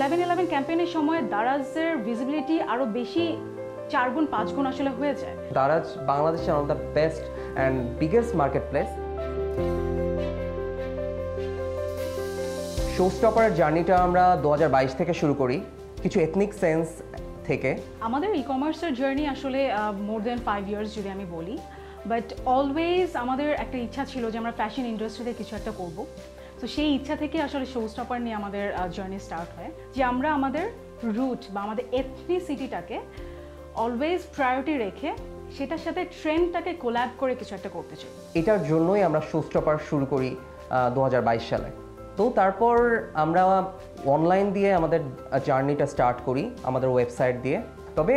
11/11 ক্যাম্পেইনের সময় দারাজের ভিজিবিলিটি আরো বেশি 4 গুণ 5 গুণ আসলে হয়ে যায়। দারাজ বাংলাদেশের one of the best and biggest market place. শোস্টপারের জার্নিটা আমরা 2022 থেকে শুরু করি, কিছু এথনিক সেন্স থেকে। আমাদের ই কমার্সের জার্নি আসলে মোর দ্যান 5 ইয়ার্স যদি আমি বলি, বাট অলওয়েজ আমাদের একটা ইচ্ছা ছিল যে আমরা ফ্যাশন ইন্ডাস্ট্রিতে কিছু একটা করব। তো সেই ইচ্ছা থেকে আসলে শোস্টপার নিয়ে আমাদের জার্নি স্টার্ট হয়, যে আমরা আমাদের রুট বা আমাদের এথনিসিটিটাকে অলওয়েজ প্রায়োরিটি রেখে সেটার সাথে ট্রেন্ডটাকে কোল্যাব করে কিছু একটা করতে চাই। এটার জন্যই আমরা শোস্টপার শুরু করি 2022 সালে। তো তারপর আমরা অনলাইন দিয়ে আমাদের জার্নিটা স্টার্ট করি, আমাদের ওয়েবসাইট দিয়ে। তবে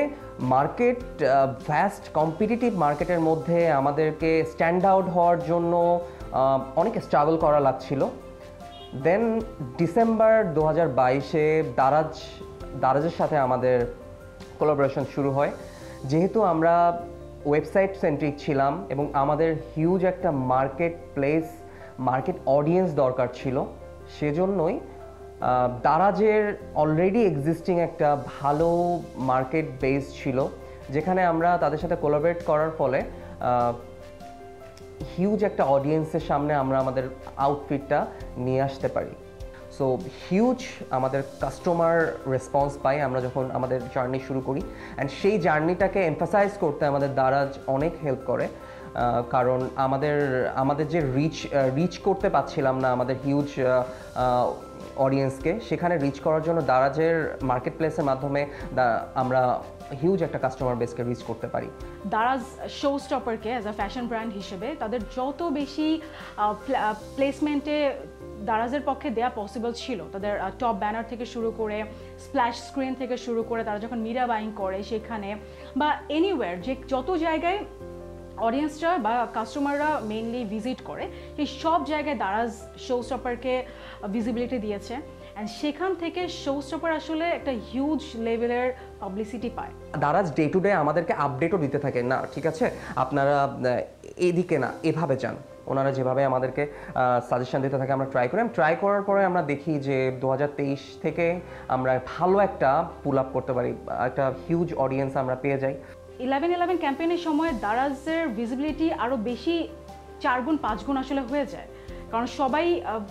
মার্কেট ভ্যাস্ট কম্পিটিটিভ মার্কেটের মধ্যে আমাদেরকে স্ট্যান্ড আউট হওয়ার জন্য অনেক স্ট্রাগল করা লাগছিল। দেন ডিসেম্বর 2022-এ দারাজের সাথে আমাদের কোলাবোরেশন শুরু হয়। যেহেতু আমরা ওয়েবসাইট সেন্ট্রিক ছিলাম এবং আমাদের হিউজ একটা মার্কেট অডিয়েন্স দরকার ছিল, সেজন্যই দারাজের অলরেডি এক্সিস্টিং একটা ভালো মার্কেট বেস ছিল, যেখানে আমরা তাদের সাথে কোলাবরেট করার ফলে হিউজ একটা অডিয়েন্সের সামনে আমরা আমাদের আউটফিটটা নিয়ে আসতে পারি। সো হিউজ আমাদের কাস্টমার রেসপন্স পাই আমরা যখন আমাদের জার্নি শুরু করি। অ্যান্ড সেই জার্নিটাকে এমফাসাইজ করতে আমাদের দারাজ অনেক হেল্প করে, কারণ আমাদের যে রিচ করতে পারছিলাম না আমাদের হিউজ অডিয়েন্সকে, সেখানে রিচ করার জন্য দারাজের মার্কেট প্লেসের মাধ্যমে আমরা হিউজ একটা কাস্টমার বেসকে রিচ করতে পারি। দারাজ শোস্টপারকে অ্যাজ আ ফ্যাশন ব্র্যান্ড হিসেবে তাদের যত বেশি প্লেসমেন্টে দারাজের পক্ষে দেওয়া পসিবল ছিল, তাদের টপ ব্যানার থেকে শুরু করে স্প্ল্যাশ স্ক্রিন থেকে শুরু করে তারা যখন মিডিয়া বাইং করে সেখানে বা এনিওয়্যার, যে যত জায়গায় অডিয়েন্সরা বা কাস্টমাররা মেইনলি ভিজিট করে সেই সব জায়গায় দারাজ শোস্টপারকে ভিজিবিলিটি দিয়েছে। অ্যান্ড সেখান থেকে শোস্টপার আসলে একটা হিউজ লেভেলের পাবলিসিটি পায়। দারাজ ডে টু ডে আমাদেরকে আপডেটও দিতে থাকে, না ঠিক আছে আপনারা এদিকে না এভাবে যান। ওনারা যেভাবে আমাদেরকে সাজেশন দিতে থাকে আমরা ট্রাই করার পরে আমরা দেখি যে 2023 থেকে আমরা ভালো একটা পুল আপ করতে পারি, একটা হিউজ অডিয়েন্স আমরা পেয়ে যাই। 11/11 ক্যাম্পেইনের সময় দারাজের ভিজিবিলিটি আরও বেশি 4 গুণ 5 গুণ আসলে হয়ে যায়, কারণ সবাই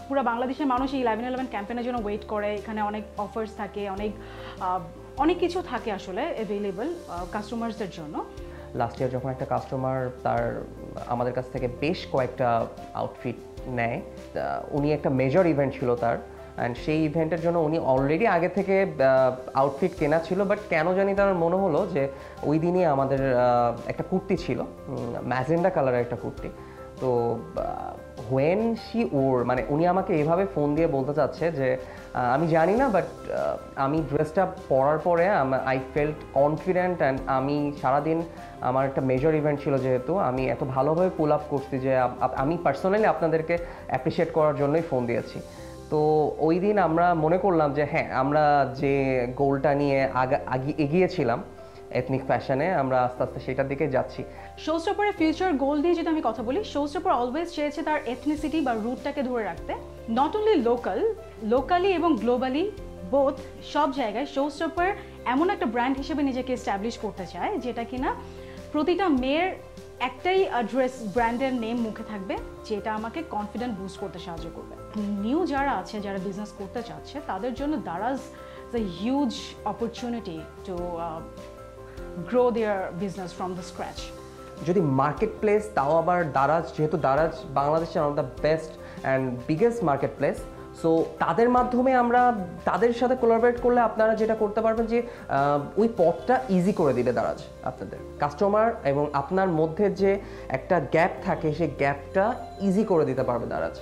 পুরো বাংলাদেশের মানুষ এই 11/11 ক্যাম্পেইনের জন্য ওয়েট করে। এখানে অনেক অফার্স থাকে, অনেক কিছু থাকে আসলে অ্যাভেলেবল কাস্টমার্সদের জন্য। লাস্ট ইয়ার যখন একটা কাস্টমার আমাদের কাছ থেকে বেশ কয়েকটা আউটফিট নেয়, উনি একটা মেজর ইভেন্ট ছিল তার, অ্যান্ড সেই ইভেন্টের জন্য উনি অলরেডি আগে থেকে আউটফিট কেনা ছিল, বাট কেন জানি তার মনে হলো যে ওই দিনই আমাদের একটা কুর্তি ছিল, ম্যাজেন্ডা কালারের একটা কুর্তি। তো হোয়েন মানে উনি আমাকে এভাবে ফোন দিয়ে বলতে চাচ্ছে যে আমি জানি না, বাট আমি ড্রেসটা পরার পরে আই ফেল্ট কনফিডেন্ট, অ্যান্ড আমি সারাদিন আমার একটা মেজর ইভেন্ট ছিল, যেহেতু আমি এত ভালোভাবে পুল আপ করছি যে আমি পার্সোনালি আপনাদেরকে অ্যাপ্রিসিয়েট করার জন্যই ফোন দিয়েছি। তো ওই দিন আমরা মনে করলাম যে হ্যাঁ, আমরা যে গোলটা নিয়ে এগিয়েছিলাম এথনিক ফ্যাশনে, আমরা আস্তে আস্তে সেটার দিকে যাচ্ছি। শোস্টপারের ফিউচার গোল নিয়ে যদি আমি কথা বলি, শোস্টপার অলওয়েজ চেয়েছে তার এথনিসিটি বা রুটটাকে ধরে রাখতে। নট অনলি লোকালি এবং গ্লোবালি বোথ, সব জায়গায় শোস্টপার এমন একটা ব্র্যান্ড হিসেবে নিজেকে এস্টাবলিশ করতে চায় যেটা কিনা প্রতিটা মেয়ের একটাই ড্রেস ব্র্যান্ডের নেম মুখে থাকবে, যেটা আমাকে কনফিডেন্ট বুস্ট করতে সাহায্য করবে। নিউ যারা আছে, যারা বিজনেস করতে চাচ্ছে, তাদের জন্য Daraz is a huge opportunity to grow there business from the scratch. যদি মার্কেট প্লেস, তাও আবার দারাজ, যেহেতু দারাজ বাংলাদেশের one of the best and biggest market place, so তাদের মাধ্যমে আমরা তাদের সাথে কোলাবরেট করলে আপনারা যেটা করতে পারবেন যে ওই পথটা ইজি করে দিবে দারাজ আপনাদের কাস্টমার এবং আপনার মধ্যে যে একটা গ্যাপ থাকে, সেই গ্যাপটা ইজি করে দিতে পারবে দারাজ।